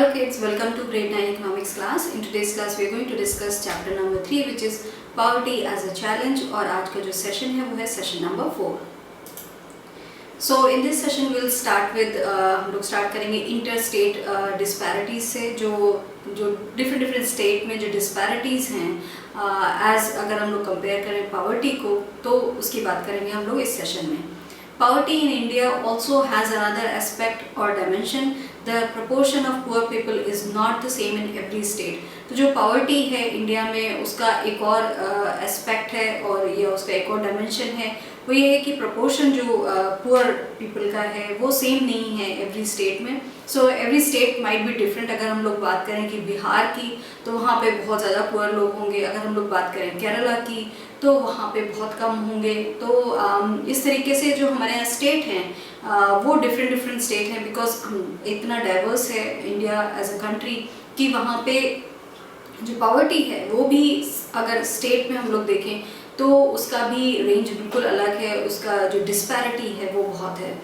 Hello kids, welcome to grade 9 economics class. In today's class we are going to discuss chapter number 3 which is poverty as a challenge और आज का जो session है वो है session number 4. So in this session we'll start with हम लोग start करेंगे interstate disparities से जो different state में जो disparities हैं as अगर हम लोग compare करें poverty को तो उसकी बात करेंगे हम लोग इस session में. Poverty in India also has another aspect or dimension. The proportion of poor people is not the same in every state. तो जो poverty है इंडिया में उसका एक और aspect है और ये उसका एक और dimension है वो ये है कि proportion जो poor people का है वो same नहीं है every state में. So every state might be different. अगर हम लोग बात करें कि बिहार की तो वहाँ पे बहुत ज़्यादा poor लोग होंगे. अगर हम लोग बात करें केरला की तो वहाँ पे बहुत कम होंगे. तो इस तरीके से जो हमारे यहाँ स्टेट हैं वो डिफरेंट स्टेट हैं बिकॉज इतना डाइवर्स है इंडिया एज अ कंट्री कि वहाँ पे जो पॉवर्टी है वो भी अगर स्टेट में हम लोग देखें तो उसका भी रेंज बिल्कुल अलग है. उसका जो डिस्पैरिटी है वो बहुत है.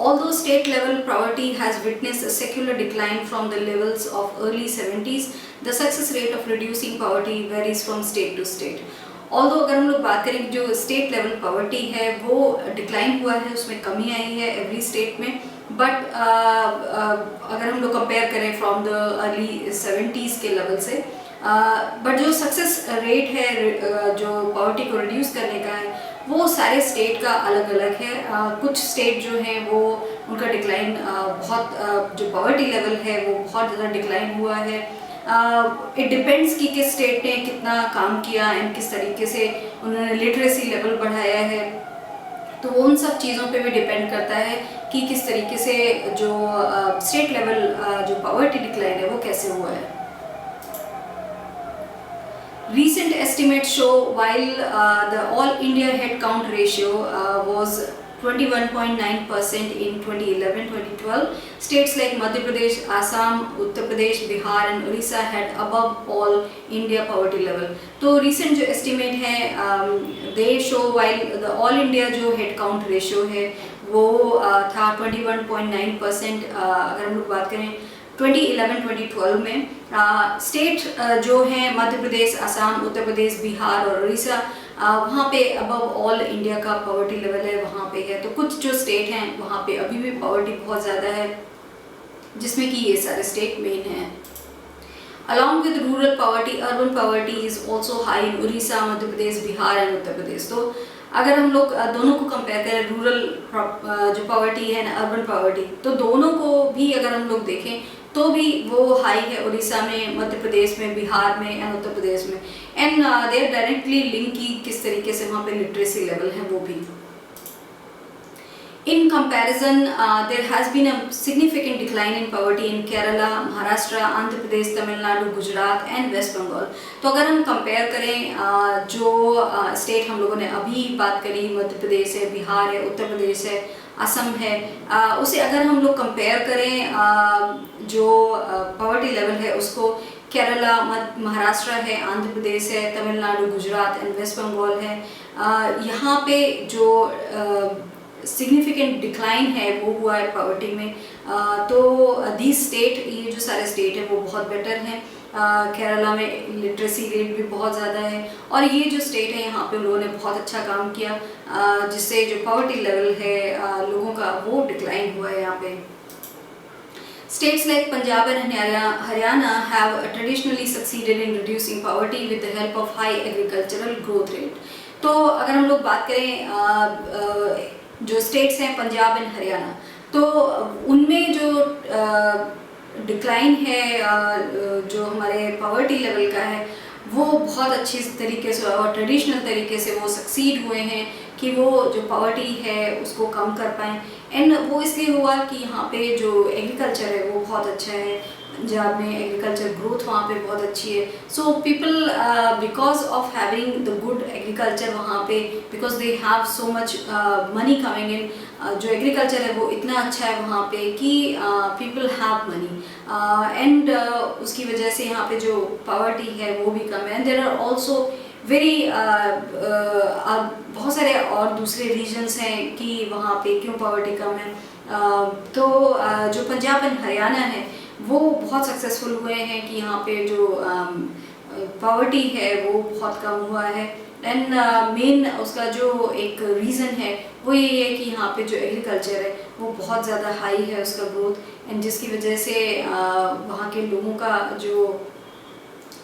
Although state level poverty has witnessed a secular decline from the levels of early 70s, the success rate of reducing poverty varies from state to state. Although अगर हम लोग बात करें जो state level poverty है वो decline हुआ है, उसमें कमी आई है every state में, but अगर हम लोग compare करें from the early 70s के level से, but जो success rate है जो poverty को reduce करने का है वो सारे स्टेट का अलग अलग है. कुछ स्टेट जो हैं वो उनका डिक्लाइन बहुत जो पॉवर्टी लेवल है वो बहुत ज़्यादा डिक्लाइन हुआ है. इट डिपेंड्स कि किस स्टेट ने कितना काम किया एंड किस तरीके से उन्होंने लिटरेसी लेवल बढ़ाया है. तो उन सब चीज़ों पे भी डिपेंड करता है कि किस तरीके से जो स्टेट लेवल जो पॉवर्टी डिक्लाइन है वो कैसे हुआ है. Recent estimates show while the all India head count ratio was 21.9% in 2011-2012, states like Madhya Pradesh, Assam, Uttar Pradesh, Bihar and Orissa had above all India poverty level. तो recent जो estimate है they show while the all India जो head count ratio है वो था 21.9%. अगर हम लोग बात करें 2011-2012 में स्टेट जो हैं मध्य प्रदेश, असम, उत्तर प्रदेश, बिहार और उड़ीसा वहाँ पे अबव ऑल इंडिया का पॉवर्टी लेवल है वहाँ पे है. तो कुछ जो स्टेट हैं वहाँ पे अभी भी पॉवर्टी बहुत ज़्यादा है जिसमें कि ये सारे स्टेट मेन हैं. Along with rural poverty, urban poverty is also high in Orissa, Madhya Pradesh, Bihar and Uttar Pradesh. तो अगर हम लोग दोनों को कंपेयर करें रूरल जो पॉवर्टी है ना अर्बन पॉवर्टी तो दोनों को भी अगर हम लोग देखें तो भी वो हाई है उड़ीसा में, मध्य प्रदेश में, बिहार में एंड उत्तर प्रदेश में. And they are directly link की किस तरीके से वहाँ पे लिटरेसी लेवल है वो भी. In comparison, there has been a significant decline in poverty in Kerala, Maharashtra, Andhra Pradesh, Tamil Nadu, Gujarat and West Bengal. तो अगर हम कंपेयर करें जो स्टेट हम लोगों ने अभी बात करी मध्य प्रदेश है, बिहार है, उत्तर प्रदेश है, असम है, उसे अगर हम लोग कंपेयर करें जो पॉवर्टी लेवल है उसको केरला, महाराष्ट्र है, आंध्र प्रदेश है, तमिलनाडु, गुजरात एंड वेस्ट बंगाल है, यहाँ पे जो सिग्निफिकेंट डिक्लाइन है वो हुआ है पॉवर्टी में. तो दीज स्टेट ये जो सारे स्टेट हैं वो बहुत बेटर हैं. केरला में लिटरेसी रेट भी बहुत ज़्यादा है और ये जो स्टेट है यहाँ पे लोगों ने बहुत अच्छा काम किया जिससे जो पॉवर्टी लेवल है लोगों का वो डिक्लाइन हुआ है यहाँ पे. States like Punjab and Haryana have traditionally succeeded in reducing poverty with the help of high agricultural growth rate. तो अगर हम लोग बात करें जो स्टेट्स हैं पंजाब एंड हरियाणा तो उनमें जो डिक्लाइन है जो हमारे पॉवर्टी लेवल का है वो बहुत अच्छी तरीके से और ट्रेडिशनल तरीके से वो सक्सीड हुए हैं कि वो जो पॉवर्टी है उसको कम कर पाएँ. एंड वो इसलिए हुआ कि यहाँ पे जो एग्रीकल्चर है वो बहुत अच्छा है. पंजाब में एग्रीकल्चर ग्रोथ वहाँ पे बहुत अच्छी है. So people because of having the good agriculture वहाँ पे because they have so much money coming in जो एग्रीकल्चर है वो इतना अच्छा है वहाँ पे कि पीपल हैव मनी एंड उसकी वजह से यहाँ पे जो पॉवर्टी है वो भी कम है. And there are also very बहुत सारे और दूसरे रीजन्स हैं कि वहाँ पे क्यों पॉवर्टी कम है. तो जो पंजाब एंड हरियाणा है वो बहुत सक्सेसफुल हुए हैं कि यहाँ पे जो पॉवर्टी है वो बहुत कम हुआ है। एंड मेन उसका जो एक रीज़न है वो ये है कि यहाँ पे जो एग्रीकल्चर है वो बहुत ज़्यादा हाई है उसका ग्रोथ, एंड जिसकी वजह से वहाँ के लोगों का जो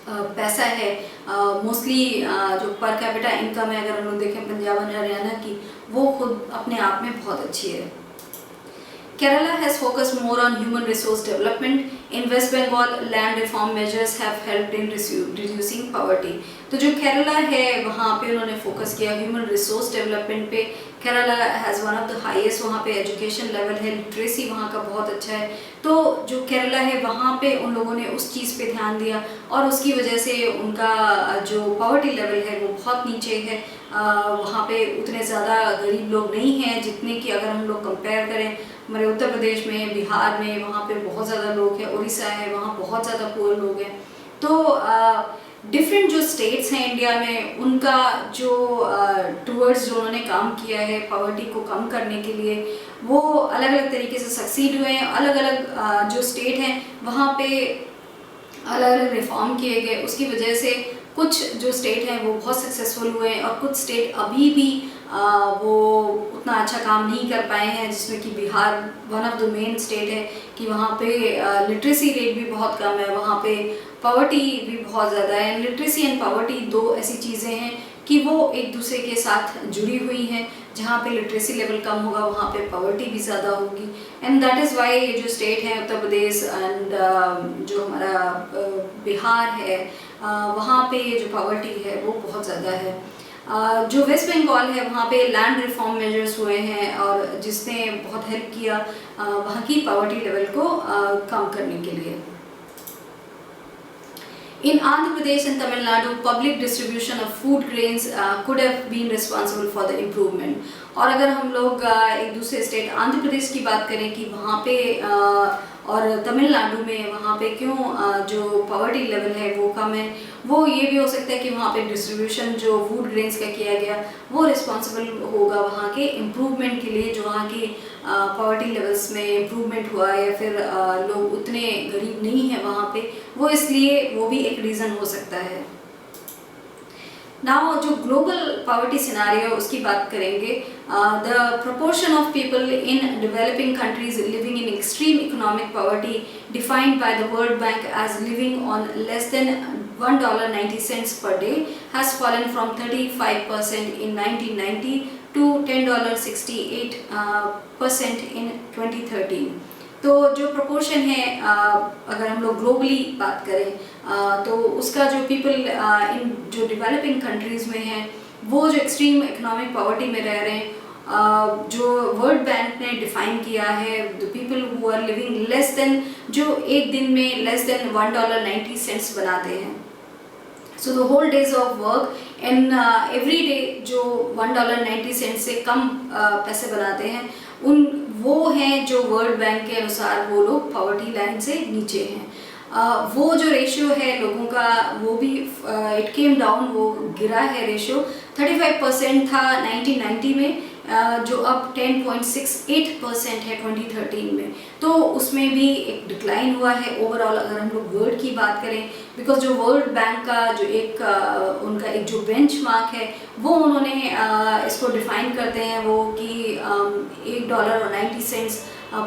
पैसा है मोस्टली जो पर कैपिटा इनकम है, अगर हम लोग देखें पंजाब और हरियाणा की, वो खुद अपने आप में बहुत अच्छी है। Kerala has focused more on human resource development. In West Bengal, land reform measures have helped in reducing poverty. तो जो केरला है वहाँ पे उन्होंने फोकस किया ह्यूमन रिसोर्स डेवलपमेंट पे। Kerala has one of the highest वहाँ पे एजुकेशन लेवल है, लिटरेसी वहाँ का बहुत अच्छा है। तो जो केरला है वहाँ पे उन लोगों ने उस चीज़ पे ध्यान दिया और उसकी वजह से उनका जो पॉवर्टी लेवल है वो बहुत नीचे है। वहाँ पे उतने ज़्यादा गरीब लोग नहीं हैं जितने कि अगर हम लोग कंपेयर करें हमारे उत्तर प्रदेश में, बिहार में, वहाँ पे बहुत ज़्यादा लोग हैं, उड़ीसा है वहाँ बहुत ज़्यादा पुअर लोग हैं। तो डिफरेंट जो स्टेट्स हैं इंडिया में उनका जो टूवर्ड्स जो उन्होंने काम किया है पॉवर्टी को कम करने के लिए, वो अलग अलग तरीके से सक्सीड हुए हैं। अलग अलग जो स्टेट हैं वहाँ पे अलग अलग रिफॉर्म किए गए, उसकी वजह से कुछ जो स्टेट हैं वो बहुत सक्सेसफुल हुए हैं और कुछ स्टेट अभी भी वो उतना अच्छा काम नहीं कर पाए हैं, जिसमें कि Bihar one of the main state है कि वहाँ पे लिटरेसी रेट भी बहुत कम है, वहाँ पे पॉवर्टी भी बहुत ज़्यादा है। लिटरेसी एंड पॉवर्टी दो ऐसी चीज़ें हैं कि वो एक दूसरे के साथ जुड़ी हुई हैं। जहाँ पे लिटरेसी लेवल कम होगा वहाँ पे पॉवर्टी भी ज़्यादा होगी, एंड दैट इज़ वाई ये जो स्टेट है उत्तर प्रदेश एंड जो हमारा बिहार है वहाँ पे ये जो पॉवर्टी है वो बहुत ज़्यादा है। जो वेस्ट बंगाल है वहाँ पे लैंड रिफॉर्म मेजर्स हुए हैं और जिसने बहुत हेल्प किया वहाँ की पॉवर्टी लेवल को कम करने के लिए। In Andhra Pradesh and Tamil Nadu, public distribution of food grains could have been responsible for the improvement. और अगर हम लोग एक दूसरे स्टेट आंध्र प्रदेश की बात करें कि वहाँ पे और तमिलनाडु में वहाँ पे क्यों जो पॉवर्टी लेवल है वो कम है, वो ये भी हो सकता है कि वहाँ पे डिस्ट्रीब्यूशन जो फूड ग्रेन्स का किया गया वो रिस्पॉन्सिबल होगा वहाँ के इम्प्रूवमेंट के लिए। जो वहाँ की पॉवर्टी लेवल्स में इम्प्रूवमेंट हुआ या फिर लोग उतने गरीब नहीं हैं वहाँ पे, वो इसलिए वो भी एक रीज़न हो सकता है। नाउ जो ग्लोबल पॉवर्टी सिनारियो उसकी बात करेंगे। The proportion of people in developing countries living in extreme economic poverty defined by the World Bank as living on less than $1.90 per day has fallen from 35% in 1990 to $10.68% in 2013। तो जो proportion है अगर हम लोग globally बात करें तो उसका जो पीपल इन जो डेवलपिंग कंट्रीज़ में हैं वो जो एक्सट्रीम इकोनॉमिक पॉवर्टी में रह रहे हैं, जो वर्ल्ड बैंक ने डिफाइन किया है the people who are living less than, जो एक दिन में लेस देन $1.90 बनाते हैं। So the whole days of work and every day जो $1.90 से कम पैसे बनाते हैं वो हैं जो वर्ल्ड बैंक के अनुसार वो लोग पॉवर्टी लाइन से नीचे हैं। वो जो रेशियो है लोगों का वो भी इट केम डाउन, वो गिरा है रेशियो। 35% था 1990 में, जो अब 10.68% है 2013 में। तो उसमें भी एक डिक्लाइन हुआ है ओवरऑल अगर हम लोग वर्ल्ड की बात करें, बिकॉज जो वर्ल्ड बैंक का जो एक उनका एक जो बेंचमार्क है वो उन्होंने इसको डिफाइन करते हैं वो कि $1.90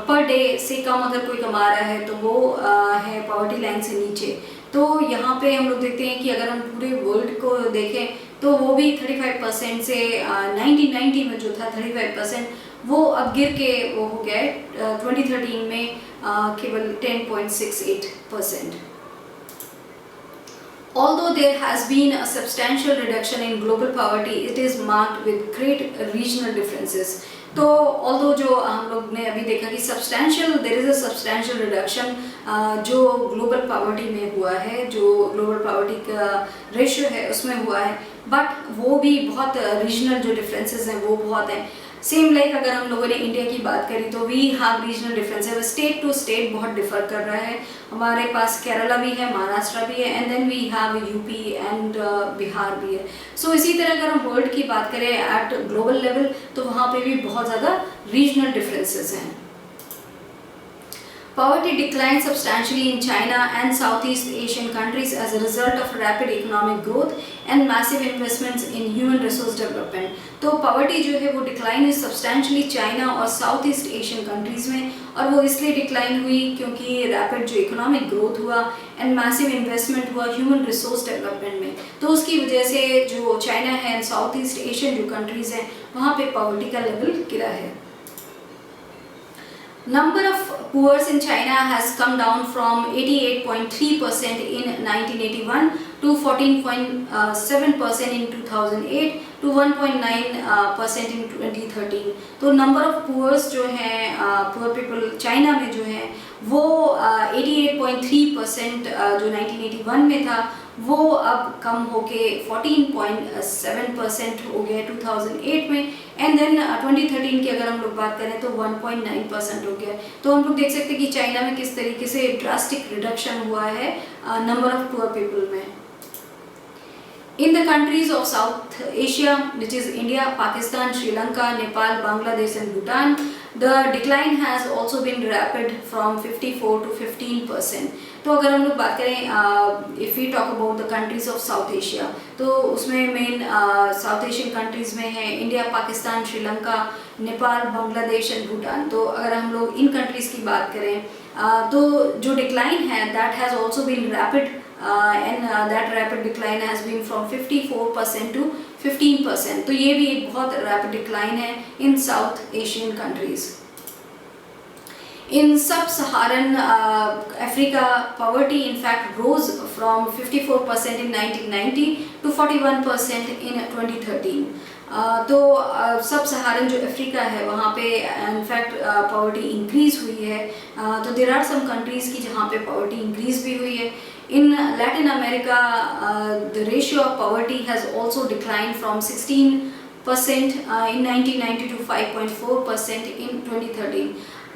पर डे से कम अगर कोई कमा रहा है तो वो है पॉवर्टी लाइन से नीचे। तो यहाँ पे हम लोग देखते हैं कि अगर हम पूरे वर्ल्ड को देखें तो वो भी 35% से 1990 में जो था 35% वो अब गिर के वो हो गया है 2013 में केवल 10.68%। Although there has been a substantial reduction in global poverty, it is marked with great regional differences. तो although जो हम लोग ने अभी देखा कि there is a substantial reduction जो global poverty में हुआ है, जो global poverty का ratio है उसमें हुआ है, but वो भी बहुत regional जो differences हैं वो बहुत हैं। सेम लाइक अगर हम लोगों ने इंडिया की बात करी तो वी हैव रीजनल डिफरेंस है, स्टेट टू स्टेट बहुत डिफर कर रहा है। हमारे पास केरला भी है, महाराष्ट्र भी है, and then we have UP and Bihar भी है। सो इसी तरह अगर हम वर्ल्ड की बात करें एट ग्लोबल लेवल तो वहाँ पे भी बहुत ज़्यादा रीजनल डिफरेंसेस हैं। Poverty declined substantially in China and Southeast Asian countries as a result of rapid economic growth and massive investments in human resource development. तो poverty जो है वो decline हुई substantially China और Southeast Asian countries में, और वो इसलिए decline हुई क्योंकि rapid जो economic growth हुआ and massive investment हुआ human resource development में, तो उसकी वजह से जो China है and Southeast Asian जो countries हैं वहाँ पे poverty का level गिरा है. Number of poor in China has come down from 88.3% in 1981 to 14.7% in 2008 to 1.9% in 2013. तो number of poor जो हैं poor people China में जो हैं वो 88.3% जो 1981 में था वो अब कम होके 14.7% हो गया 2008 में, एंड देन 2013 की अगर हम लोग बात करें तो 1.9% हो गया. तो हम लोग देख सकते हैं कि चाइना में किस तरीके से ड्रास्टिक रिडक्शन हुआ है नंबर ऑफ पुअर पीपल में. In the countries of South Asia, which is India, Pakistan, Sri Lanka, Nepal, Bangladesh and Bhutan, the decline has also been rapid from 54 to 15%. तो अगर हम लोग बात करें if we talk about the countries of South Asia, तो उसमें main South Asian countries में है इंडिया, पाकिस्तान, श्रीलंका, नेपाल, बांग्लादेश एंड भूटान. तो अगर हम लोग इन कंट्रीज की बात करें तो जो डिक्लाइन है that has also been rapid and that rapid decline has been from 54% to 15%. तो ये भी एक बहुत rapid decline है in South Asian countries. In sub-Saharan Africa, poverty in fact rose from 54% in 1990 to 41% in 2013. तो सब सहारन जो अफ्रीका है वहाँ पे इनफैक्ट पॉवर्टी इंक्रीज़ हुई है. तो देर आर सम कंट्रीज़ की जहाँ पे पॉवर्टी इंक्रीज़ भी हुई है. In Latin America the ratio of poverty has also decline from 16% in 1990 to 5.4% in 2013.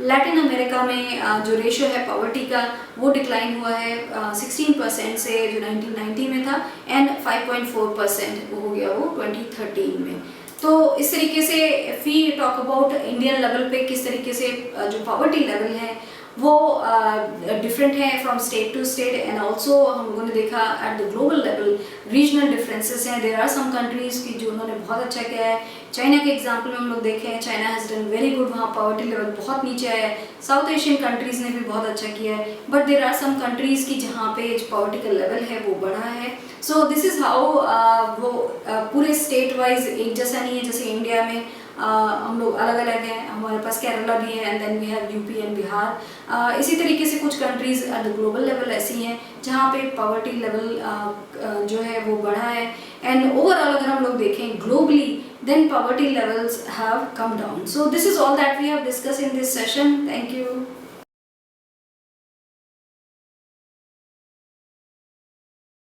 Latin America में जो रेशियो है पॉवर्टी का वो डिक्लाइन हुआ है 16% से जो 1990 में था एंड 5.4% हो गया वो 2013 में. तो इस तरीके से we talk about Indian level पे किस तरीके से जो पॉवर्टी लेवल है वो डिफरेंट है from state to state, and also हम लोगों ने देखा at the global level regional differences हैं. देर आर सम कंट्रीज़ की जो उन्होंने बहुत अच्छा किया है. चाइना के एग्जांपल में हम लोग देखें, China has done very good, वहाँ पॉवर्टी लेवल बहुत नीचे है. साउथ एशियन कंट्रीज़ ने भी बहुत अच्छा किया है, but there are some countries की जहाँ पे पॉवर्टी का लेवल है वो बढ़ा है. सो दिस इज़ हाउ वो पूरे स्टेट वाइज एक जैसा नहीं है. जैसे इंडिया में हम लोग अलग अलग हैं, हमारे पास केरला भी है and then we have UP and Bihar. इसी तरीके से कुछ countries at the global level ऐसी हैं जहाँ पे पॉवर्टी लेवल जो है वो बढ़ा है. एंड ओवरऑल अगर हम लोग देखें globally then poverty levels have come down. So this is all that we have discussed in this session. Thank you.